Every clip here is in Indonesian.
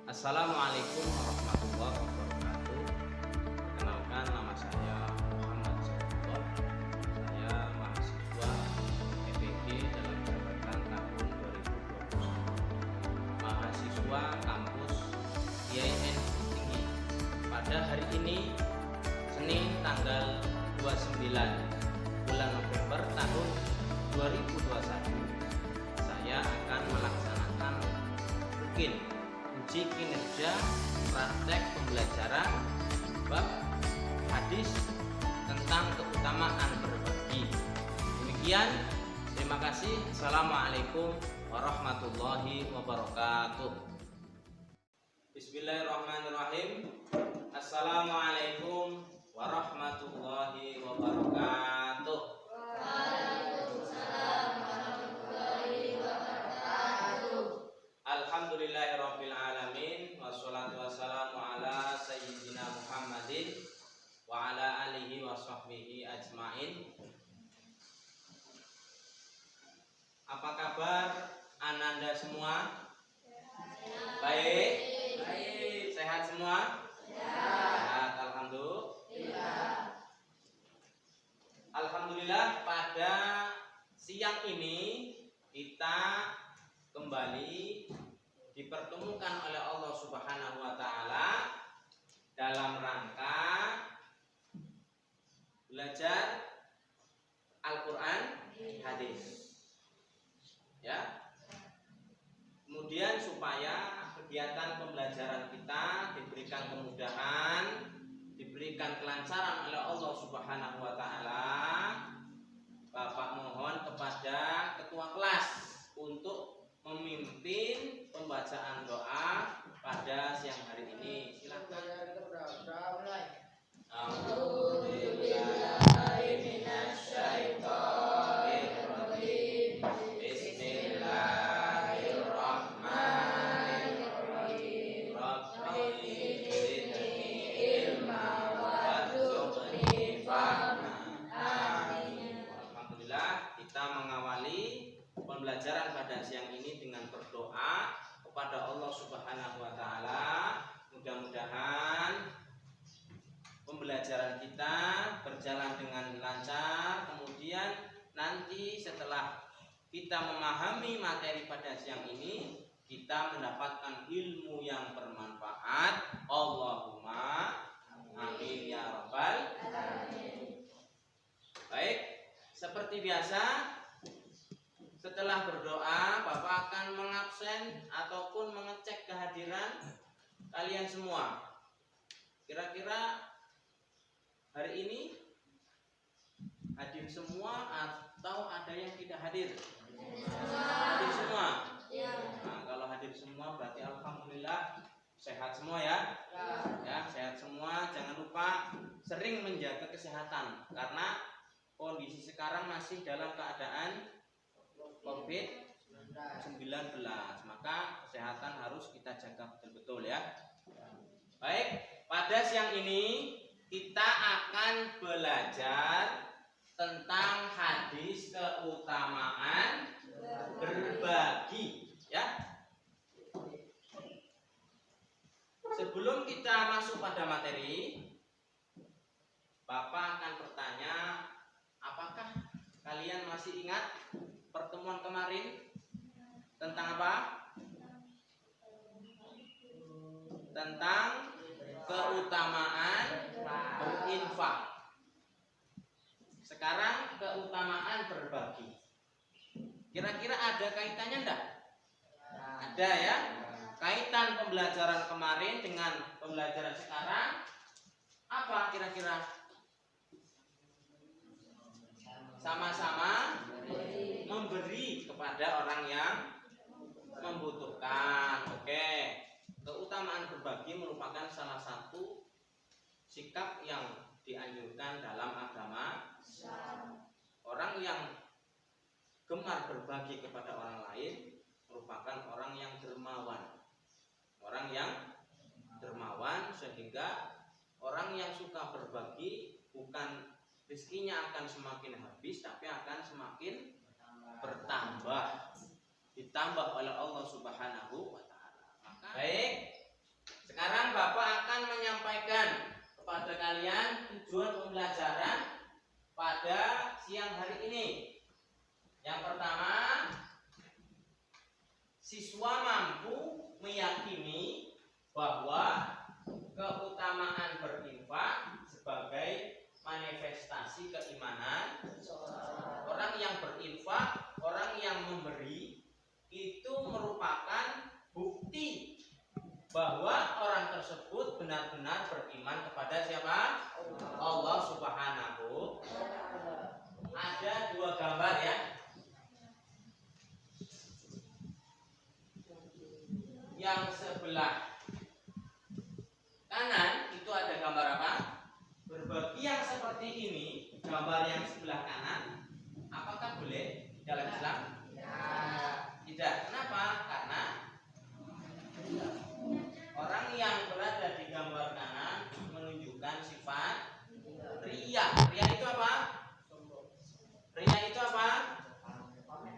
Assalamualaikum warahmatullahi wabarakatuh. Perkenalkan, nama saya Muhammad Saifullah. Saya mahasiswa EPG dalam jabatan tahun 2020. Mahasiswa kampus IAIN Tinggi. Pada hari ini, Senin tanggal 29 bulan November tahun 2021, saya akan melaksanakan uji kinerja praktek pembelajaran bab hadis tentang keutamaan berbagi. Demikian, terima kasih. Assalamualaikum warahmatullahi wabarakatuh. Bismillahirrahmanirrahim. Assalamualaikum warahmatullahi wabarakatuh. Alhamdulillahirabbil alamin, wassalatu wassalamu ala sayyidina Muhammadin wa ala alihi wa sahbihi ajmain. Apa kabar ananda semua? Baik. Sehat semua? Sehat, alhamdulillah. Alhamdulillah, pada siang ini kita kembali dipertemukan oleh Allah Subhanahu wa taala dalam rangka belajar Al-Qur'an hadis. Ya. Kemudian supaya kegiatan pembelajaran kita diberikan kemudahan, diberikan kelancaran oleh Allah Subhanahu wa taala, Bapak mohon kepada ketua kelas untuk memimpin pembacaan doa pada siang hari ini. Silakan. Bismillahirrahmanirrahim. Rabbi zidni ilma warzuqni fahma. Amin. Alhamdulillah, kita mengawali pembelajaran pada siang ini dengan berdoa kepada Allah Subhanahu wa taala. Mudah-mudahan pembelajaran kita berjalan dengan lancar. Kemudian nanti setelah kita memahami materi pada siang ini, kita mendapatkan ilmu yang bermanfaat. Allahumma amin ya rabbal alamin. Baik, seperti biasa, setelah berdoa, Bapak akan mengabsen ataupun mengecek kehadiran kalian semua. Kira-kira hari ini hadir semua atau ada yang tidak hadir? Hadir semua. Nah, kalau hadir semua berarti alhamdulillah sehat semua ya. Ya, sehat semua. Jangan lupa sering menjaga kesehatan karena kondisi sekarang masih dalam keadaan COVID-19, maka kesehatan harus kita jaga betul-betul ya. Baik, pada siang ini kita akan belajar tentang hadis keutamaan berbagi ya. Sebelum kita masuk pada materi, Bapak akan bertanya, apakah kalian masih ingat pertemuan kemarin tentang apa? Tentang keutamaan berinfak. Sekarang keutamaan berbagi. Kira-kira ada kaitannya enggak? Ada ya. Kaitan pembelajaran kemarin dengan pembelajaran sekarang apa kira-kira? Sama-sama memberi kepada orang yang membutuhkan. Oke. Keutamaan berbagi merupakan salah satu sikap yang dianjurkan dalam agama Islam. Orang yang gemar berbagi kepada orang lain merupakan orang yang dermawan. Orang yang dermawan, sehingga orang yang suka berbagi bukan rezekinya akan semakin habis, tapi akan semakin bertambah, ditambah oleh Allah Subhanahu wa taala. Baik, Sekarang Bapak akan menyampaikan kepada kalian tujuan pembelajaran pada siang hari ini. Yang pertama, siswa mampu meyakini bahwa keutamaan berinfak sebagai manifestasi keimanan. Orang yang berinfak, orang yang memberi, itu merupakan bukti bahwa orang tersebut benar-benar beriman kepada siapa? Allah Subhanahu. Ada dua gambar ya. Yang sebelah kanan itu ada gambar apa? Berbagi yang seperti ini, gambar yang sebelah kanan, apakah boleh dalam Islam? Tidak. Kenapa? Karena orang yang berada di gambar kanan menunjukkan sifat riya. Riya itu apa? Riya itu apa?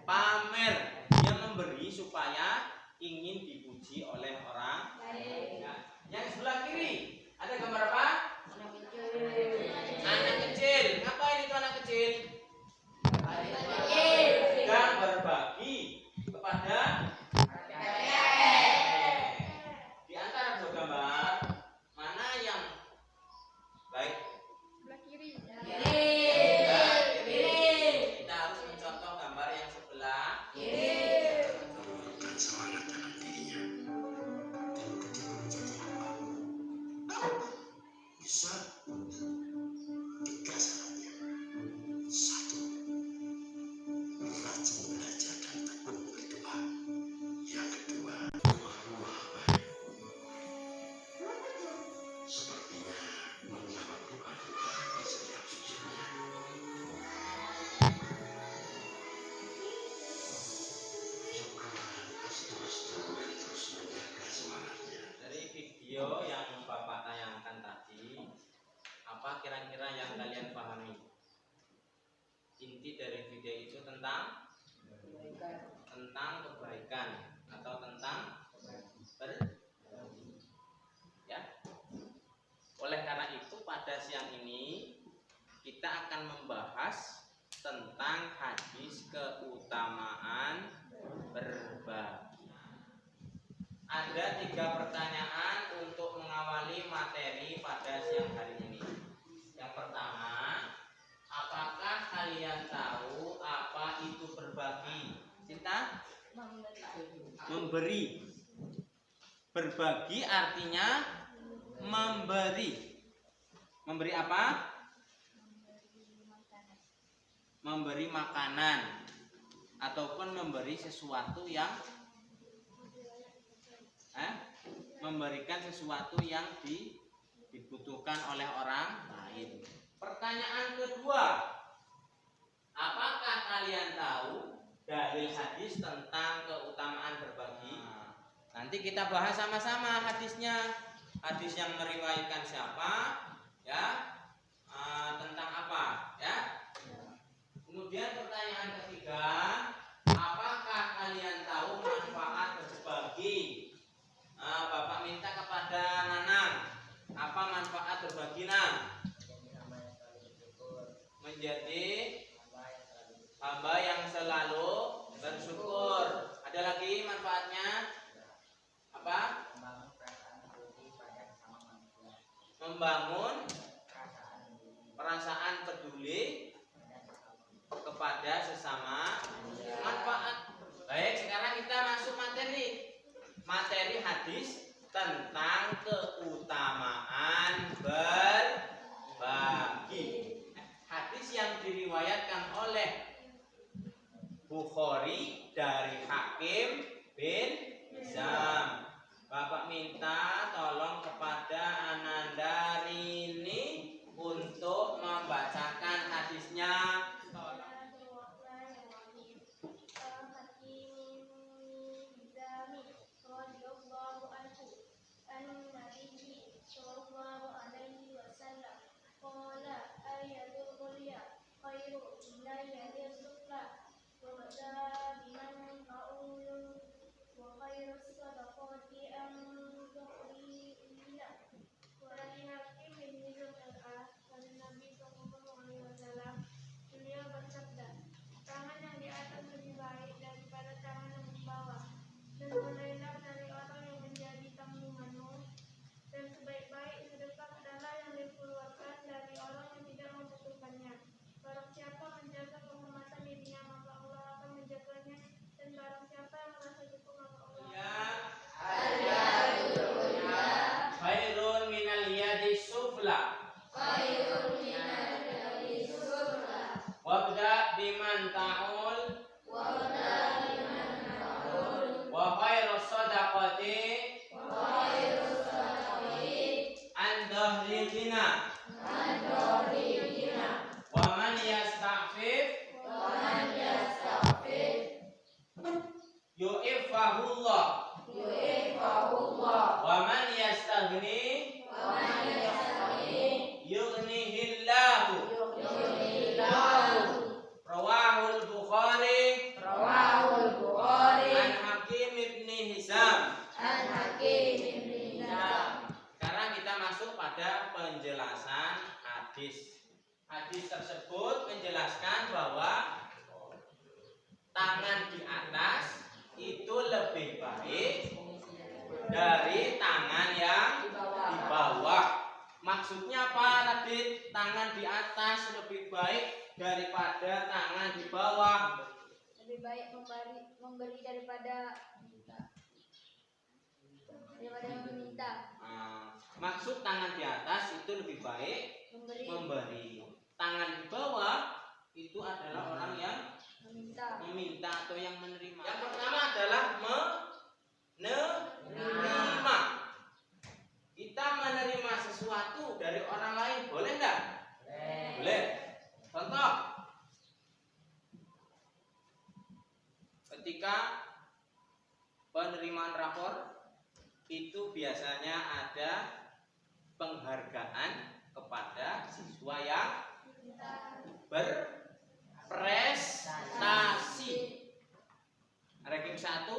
Pamer. Dia memberi supaya ingin dipuji oleh orang. Yang sebelah kiri ada gambar apa? Anak kecil. Ngapain itu anak kecil? Sedang berbagi kepada di antara dua gambar mana yang baik? Sebelah kiri. Kita harus mencontoh gambar yang sebelah Semangat dalam dirinya dan ketika menjadi hamba bisa tiga syaratnya. Satu, rajin belajar dan tekun berdoa. Yang kedua, maha baik. Sepertinya menjawab doa-doa di setiap sujudnya. Terus menjaga semangatnya. dari video yang Bapak tayangkan tadi. Apa kira-kira yang kalian pahami? Inti dari video itu tentang kebaikan atau tentang ya. Oleh karena itu pada siang ini kita akan membahas tentang hadis keutamaan berbagi. Ada 3 pertanyaan untuk mengawali materi pada siang hari ini. Yang pertama, apakah kalian tahu apa itu berbagi? Cinta? Memberi. Berbagi artinya memberi. Memberi apa? Memberi makanan ataupun memberi sesuatu yang memberikan sesuatu yang dibutuhkan oleh orang lain. Pertanyaan kedua, apakah kalian tahu dalil hadis tentang keutamaan berbagi? Nanti kita bahas sama-sama hadisnya. Hadis yang meriwayatkan siapa? Ya, tentang apa? Ya. Kemudian pertanyaan ketiga, apakah kalian tahu manfaat berbagi? Bapak minta kepada Nanang, apa manfaat berbagi, Nang? Menjadi hamba yang selalu bersyukur. Ada lagi manfaatnya? Apa? Membangun perasaan peduli kepada sesama. Manfaat. Baik, sekarang kita masuk materi hadis tentang keutamaan berbagi. Hadis yang diriwayatkan oleh Bukhari dari Hakim bin Hizam. Bapak minta tolong kepada Ananda Rini untuk membacakan hadisnya. ta'ul wa khairus shadaqati an dhahril ghina wa man yasta'fif yu'ifahullah wa man yastaghni yughnihillahu. Rawahul Bukhari an Hakim ibn Hizam. Sekarang kita masuk pada penjelasan hadis. Hadis tersebut menjelaskan bahwa tangan di atas itu lebih baik dari tangan yang di bawah. Maksudnya apa, Radit? Tangan di atas lebih baik daripada tangan di bawah. Lebih baik memberi daripada meminta. Maksud tangan di atas itu lebih baik memberi. Tangan di bawah itu adalah orang yang meminta atau yang menerima. Yang pertama adalah menerima. Kita menerima sesuatu dari orang lain, boleh enggak? Boleh. Contoh, ketika penerimaan rapor itu biasanya ada penghargaan kepada siswa yang berprestasi. Ranking 1,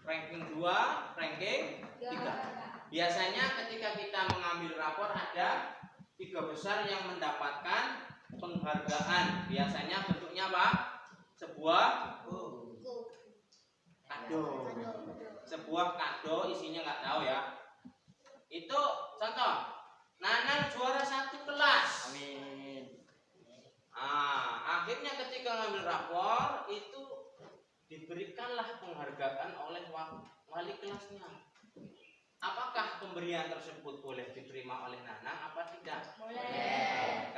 ranking 2, ranking 3. Biasanya ketika kita mengambil rapor ada 3 besar yang mendapatkan penghargaan. Biasanya bentuknya apa? Sebuah kado. Sebuah kado, isinya nggak tahu ya. Itu contoh. Nanang juara 1 kelas. Amin. Akhirnya ketika ngambil rapor itu diberikanlah penghargaan oleh wali kelasnya. Apakah pemberian tersebut boleh diterima oleh Nanang apa tidak? Boleh.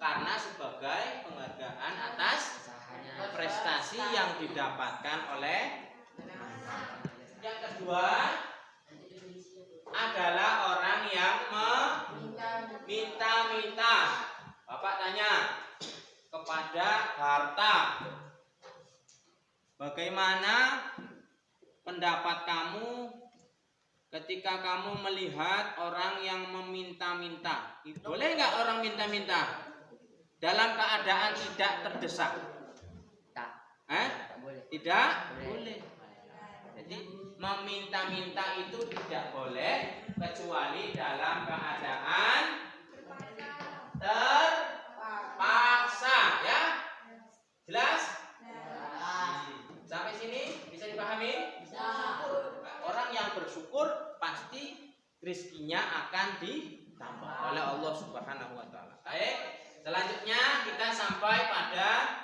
Karena sebagai penghargaan atas prestasi yang didapatkan oleh Nanang. Yang kedua adalah orang yang meminta-minta. Bapak tanya kepada harta, bagaimana pendapat kamu ketika kamu melihat orang yang meminta-minta? Boleh nggak orang minta-minta dalam keadaan tidak terdesak? Tidak boleh. Jadi meminta-minta itu tidak boleh kecuali dalam keadaan terpaksa, ya. Jelas? Sampai sini bisa dipahami? Orang yang bersyukur pasti rezekinya akan ditambah oleh Allah Subhanahu wa taala. Baik, selanjutnya kita sampai pada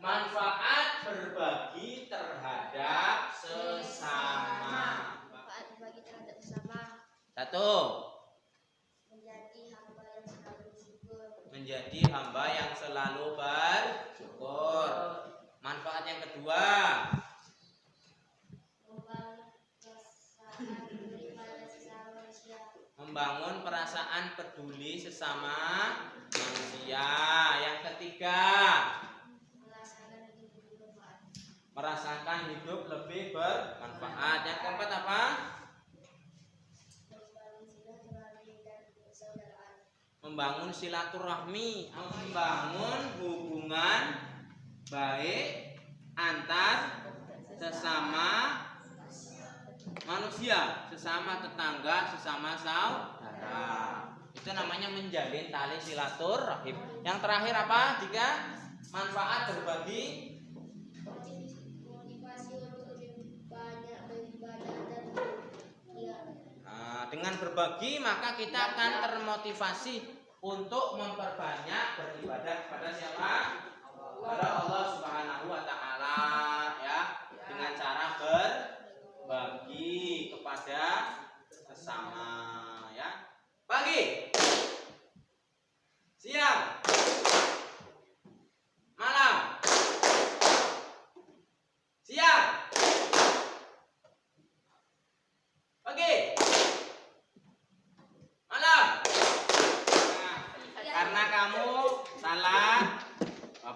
manfaat berbagi terhadap sesama. Manfaat berbagi terhadap sesama. 1. Menjadi hamba yang selalu bersyukur. Manfaat yang kedua, membangun perasaan peduli sesama manusia. Yang ketiga, merasakan hidup lebih bermanfaat. Yang keempat apa? Membangun silaturahmi, membangun hubungan baik antar sesama manusia, sesama tetangga, sesama saudara. Itu namanya menjalin tali silaturahim. Yang terakhir apa? Jika manfaat berbagi, dengan berbagi maka kita akan termotivasi untuk memperbanyak beribadah kepada siapa? Kepada Allah Subhanahu wa taala, ya, dengan cara berbagi kepada sesama, ya. Pagi, siang,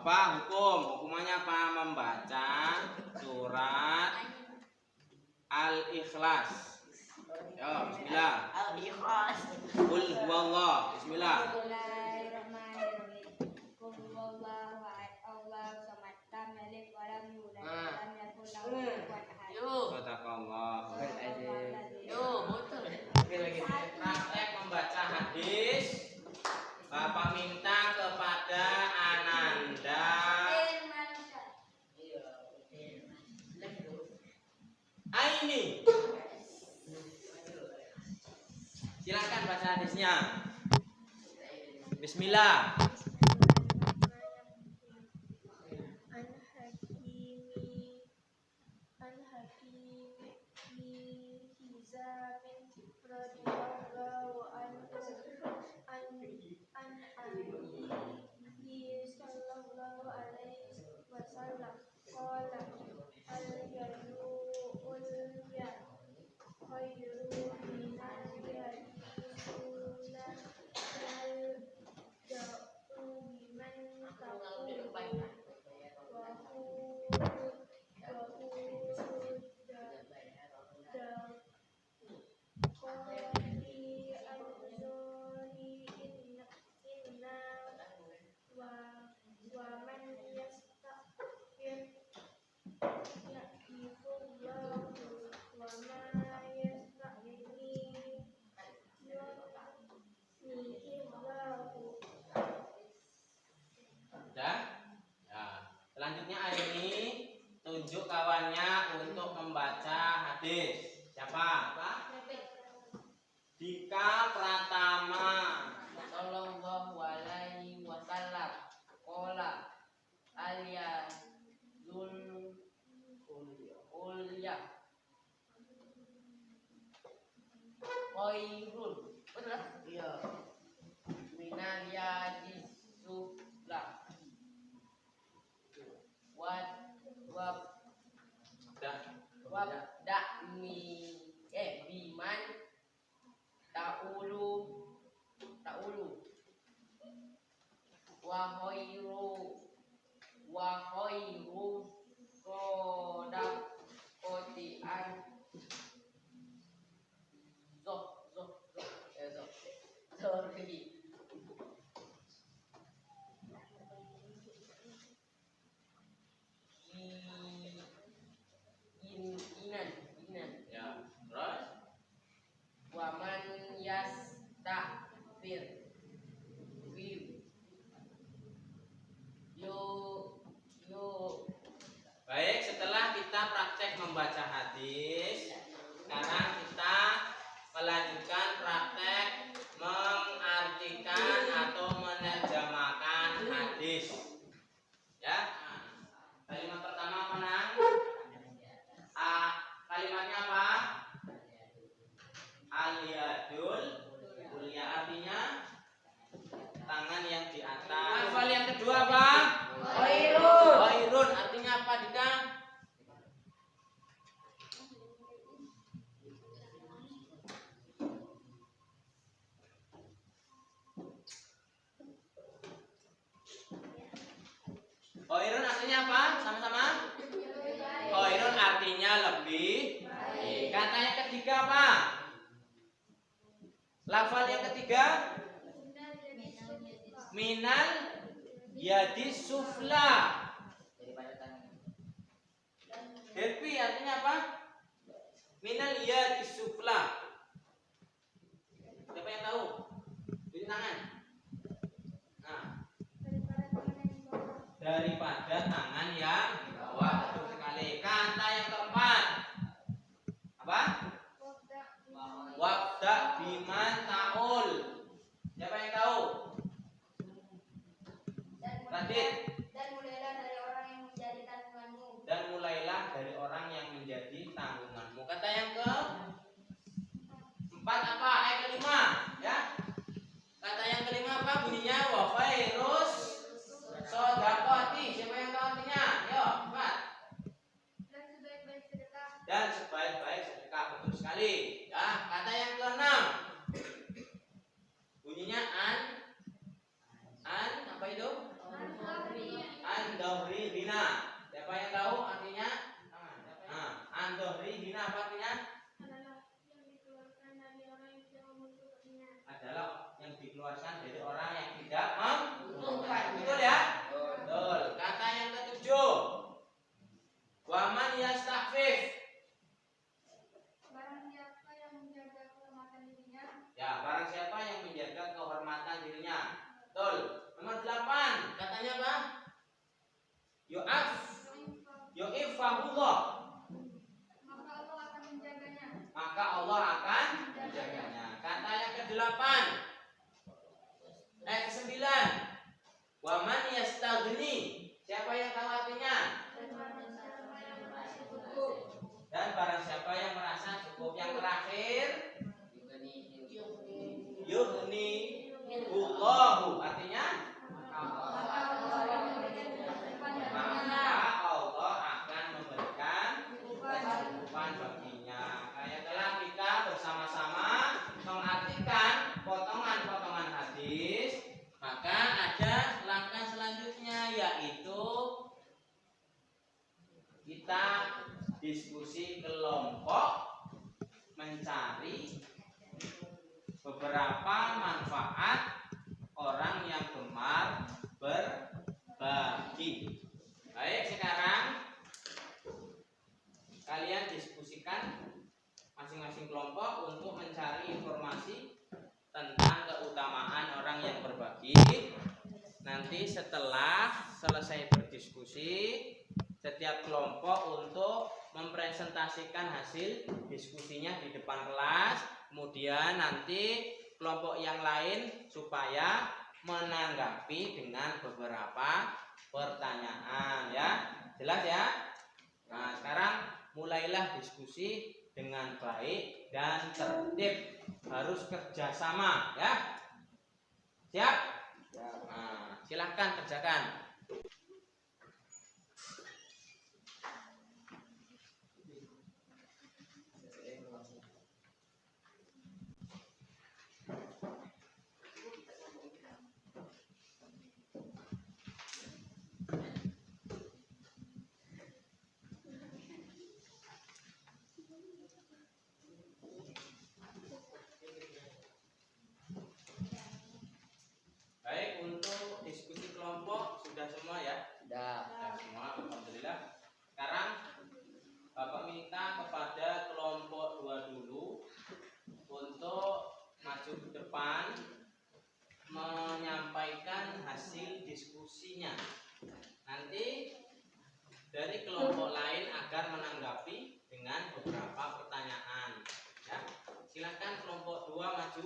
Apa hukumannya apa? Membaca surat Al-Ikhlas. Yo, bismillah. Al-Ikhlas. Qul huwallah. Bismillah. Bismillahirrahmanirrahim. Qul huwallahu ahad, Allahu samad, lam yalid wa lam yulad, wa lam yakul lahu kufuwan ahad. Sadaqallah. Yo, betul. Praktek membaca hadis. Bapak minta kepada Ananda Aini. Silakan baca hadisnya. Bismillah. Sudah? Ya. Selanjutnya Aini tunjuk kawannya untuk membaca hadis. Siapa? Dika Pratama. Sallallahu alaihi wasallam. Qala Alia Zul Ulya Khairun. Betul? Iya. Minal yadi sufla. Biman ta'ulu wa khairu qodaqoti an sorry. Inan. Ya, terus Waman yastakbir yo. baik, setelah kita praktek membaca hadis, sekarang kita melanjutkan praktek mengartikan atau menerjemahkan hadis. Ya. Kalimat pertama apa, Nang? Kalimatnya apa? Al-yadul ulya, artinya tangan yang di atas. Lafal yang kedua apa? Khairun, artinya apa, Dika? Khairun artinya apa? Sama-sama? Khairun artinya lebih baik. Kata yang ketiga apa? Lafal yang ketiga? Minal yadi sufla. Happy artinya apa? Minal yadi sufla. Siapa yang tahu? Tunjuk tangan. Nah, daripada tangan yang di bawah. Betul sekali. Kata yang keempat apa? Wabda biman ta'ul. Siapa yang tahu? Radit. Dan mulailah dari orang yang menjadi tanggunganmu. Dan mulailah dari orang yang menjadi tanggunganmu. Kata yang keempat apa? Kelima, ya. Kata yang kelima apa bunyinya? Wa khairus shadaqati. Siapa yang tahu artinya? Yo, cepat. Dan sebaik-baik sedekah. Dan sebaik-baik sedekah. Betul sekali. Ya, kata yang keenam bunyinya an apa itu? An hina. Siapa yang tahu artinya? Nah, an-dhuhri hina apa artinya? Adalah yang dikeluarkan dari orang yang tidak membutuhkan. Betul ya? Betul. Kata yang ketujuh. Waman yastahfif. Barang siapa yang menjaga kehormatan dirinya. Ya, barang siapa yang menjaga kehormatan dirinya. Betul. Nomor 8. Katanya apa? Yu'ifahullah. Maka Allah akan menjaganya. Maka Allah akan menjaganya. Kata yang ke-8. Ke-9. Waman yastaghni. Siapa yang tahu artinya? Dan barang siapa yang merasa cukup. Yang terakhir, yughni Allahu. Artinya maka Allah akan memberikan kecukupan baginya. Kayak telah kita bersama-sama mengartikan potongan-potongan hadis, maka ada langkah selanjutnya, yaitu kita diskusi kelompok mencari beberapa manfaat orang yang gemar berbagi. Baik, sekarang kalian diskusikan masing-masing kelompok untuk mencari informasi tentang keutamaan orang yang berbagi. Nanti setelah selesai berdiskusi, setiap kelompok untuk mempresentasikan hasil diskusinya di depan kelas. Kemudian nanti kelompok yang lain supaya menanggapi dengan beberapa pertanyaan, ya. Jelas ya? Nah, sekarang mulailah diskusi dengan baik dan tertib. Harus kerjasama, ya. Siap? Nah, silahkan kerjakan. Baik, untuk diskusi kelompok sudah semua ya? Sudah semua, alhamdulillah. Sekarang Bapak minta kepada kelompok 2 dulu untuk maju ke depan menyampaikan hasil diskusinya. Nanti dari kelompok lain agar menanggapi dengan beberapa pertanyaan. Ya, silakan kelompok 2 maju.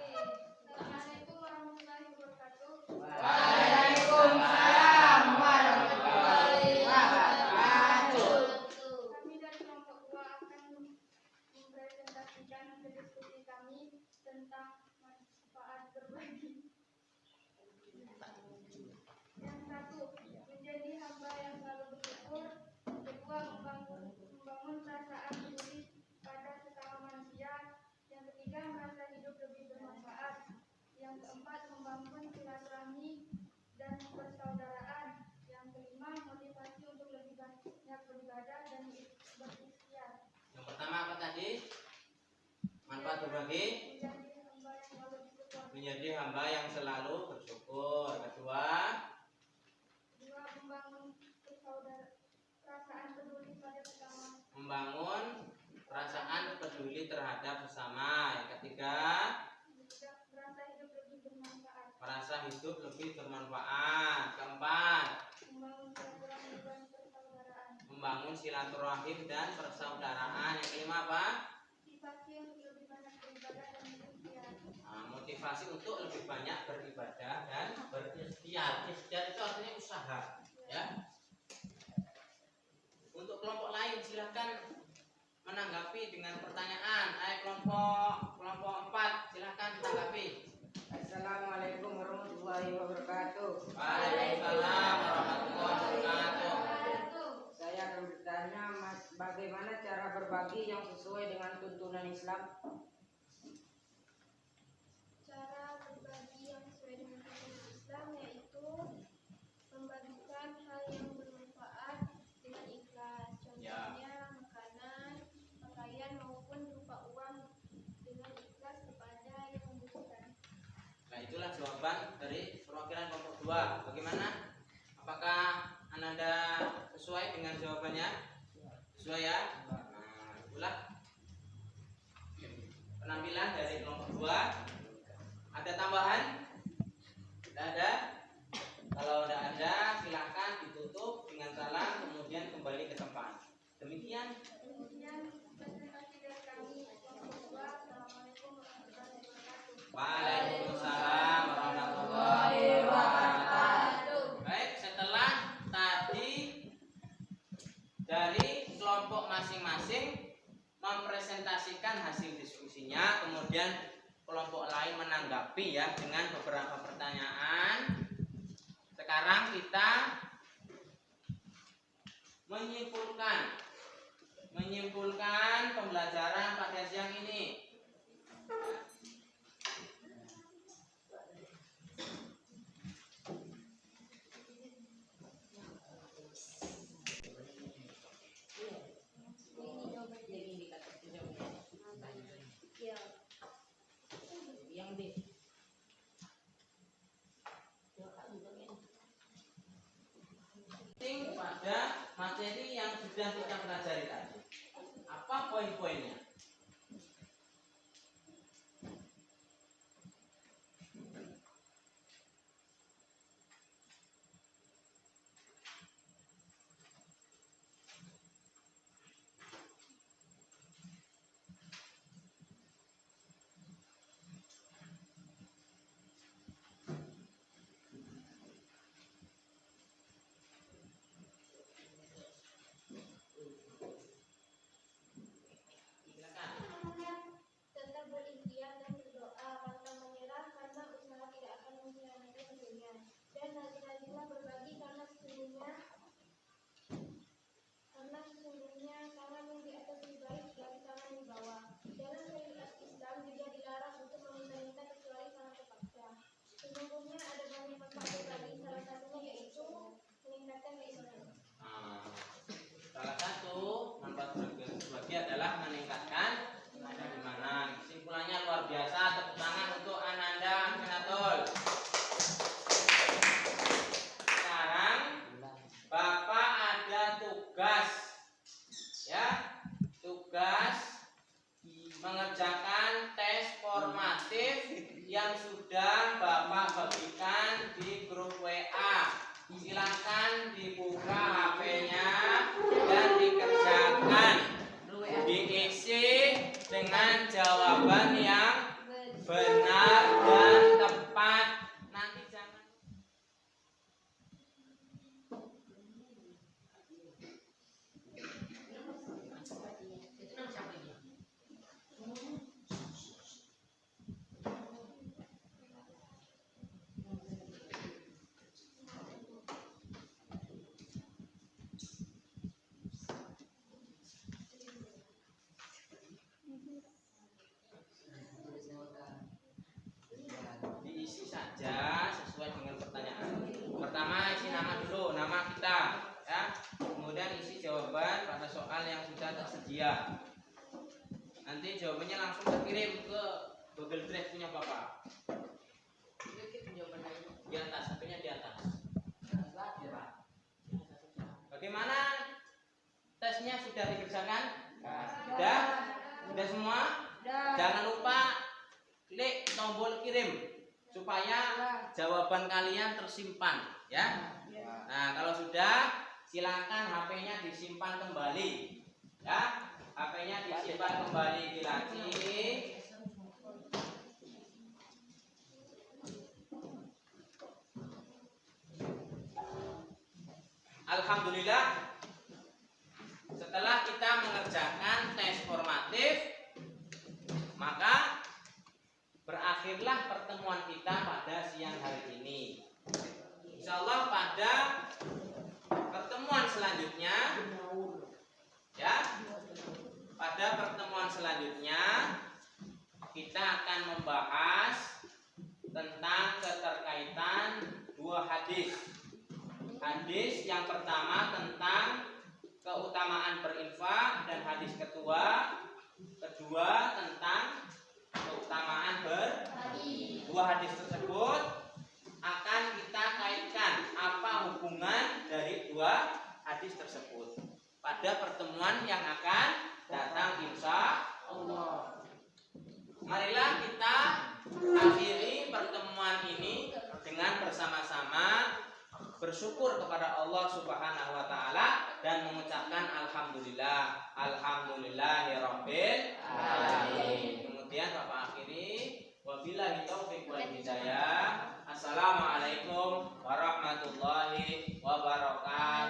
Assalamualaikum warahmatullahi wabarakatuh. Waalaikumsalam warahmatullahi wabarakatuh. Kami dari kelompok 2 akan mempresentasikan hasil diskusi kami tentang manfaat berbagi. Yang 1, menjadi hamba yang selalu bersyukur. Kedua, membangun perasaan peduli pada sesama manusia. Yang ketiga, merasa hidup lebih bermanfaat. Yang keempat, membangun silaturahmi dan persaudaraan. Yang kelima, motivasi untuk lebih banyak beribadah dan berikhtiar. Yang pertama apa tadi? Manfaat berbagi. Menjadi hamba yang selalu bersyukur. Menjadi hamba yang selalu bersyukur. Kedua, Membangun perasaan peduli pada sesama. membangun perasaan peduli terhadap sesama. Yang ketiga, Merasa hidup lebih bermanfaat. merasa hidup lebih bermanfaat. Keempat, Membangun silaturahmi dan membangun silaturahim dan persaudaraan. persaudaraan. Yang kelima apa? Motivasi untuk lebih banyak beribadah dan berikhtiar. Nah, motivasi untuk lebih banyak beribadah dan berikhtiar. Ikhtiar itu artinya usaha, ya. Untuk kelompok lain silahkan menanggapi dengan pertanyaan. Ayo kelompok 4 silahkan tanggapi. Assalamualaikum warahmatullahi wabarakatuh. Waalaikumsalam warahmatullahi wabarakatuh. berbagi yang sesuai dengan tuntunan Islam? Cara berbagi yang sesuai dengan tuntunan Islam yaitu membagikan hal yang bermanfaat dengan ikhlas. Contohnya makanan, pakaian maupun berupa uang dengan ikhlas kepada yang membutuhkan. Nah, itulah jawaban dari perwakilan kelompok 2. Bagaimana? Apakah Ananda sesuai dengan jawabannya? Sesuai ya? Nah, itulah penampilan dari kelompok 2. Ada tambahan? Tidak ada? Kalau tidak ada, silakan ditutup dengan salam, kemudian kembali ke tempat. Demikian. Presentasi dari kami kelompok 2. Assalamualaikum warahmatullahi wabarakatuh. Waalaikumsalam warahmatullahi wabarakatuh. Baik, setelah tadi dari kelompok masing-masing mempresentasikan hasil diskusinya, kemudian kelompok lain menanggapi ya dengan beberapa pertanyaan. Sekarang kita menyimpulkan pembelajaran pada siang ini. Pada materi yang sudah kita pelajari tadi, apa poin-poinnya? Tetap berikhtiar dan berdoa, pantang menyerah karena usaha tidak akan mengkhianati hasilnya. Dan rajin-rajinlah berbagi karena sesungguhnya tangan yang di atas lebih baik dari tangan yang di bawah. Dalam syariat Islam juga dilarang untuk meminta-minta kecuali sangat terpaksa. Sesungguhnya ada banyak manfaat berbagi, salah satunya yaitu meningkatkan keimanan. Salah satu manfaat berbagi adalah meningkatkan keimanan. Kesimpulannya luar biasa. Tepuk tangan untuk Ananda Aminatul. Sekarang Bapak ada tugas, ya, tugas mengerjakan tes formatif yang sudah Bapak bagikan di grup WA. Silakan dibuka HP-nya dan dikerjakan, diisi dengan jawaban yang benar dan tepat. Nanti jangan diisi saja sesuai dengan pertanyaan. Pertama isi nama dulu, nama kita, ya. Kemudian isi jawaban pada soal yang sudah tersedia. Nanti jawabannya langsung terkirim ke Google Drive punya Bapak. Di atas, HP-nya di atas. Bagaimana? Tesnya sudah dikerjakan? Sudah? Sudah semua? Jangan lupa klik tombol kirim supaya jawaban kalian tersimpan, ya. Nah, kalau sudah, silakan HP-nya disimpan kembali, ya. HP-nya disimpan kembali di laci. Alhamdulillah, setelah kita mengerjakan tes formatif, maka berakhirlah pertemuan kita pada siang hari ini. Insyaallah pada pertemuan selanjutnya, ya, pada selanjutnya kita akan membahas tentang keterkaitan dua hadis. Hadis yang pertama tentang keutamaan berinfak dan hadis kedua tentang keutamaan berhaji. Dua hadis tersebut akan kita kaitkan apa hubungan dari dua hadis tersebut pada pertemuan yang akan datang insya Allah. Marilah kita akhiri pertemuan ini dengan bersama-sama bersyukur kepada Allah Subhanahu wa taala dan mengucapkan alhamdulillah, alhamdulillahirabbil alamin. Kemudian Bapak akhiri, wabillahi taufiq wal hidayah. Assalamualaikum warahmatullahi wabarakatuh.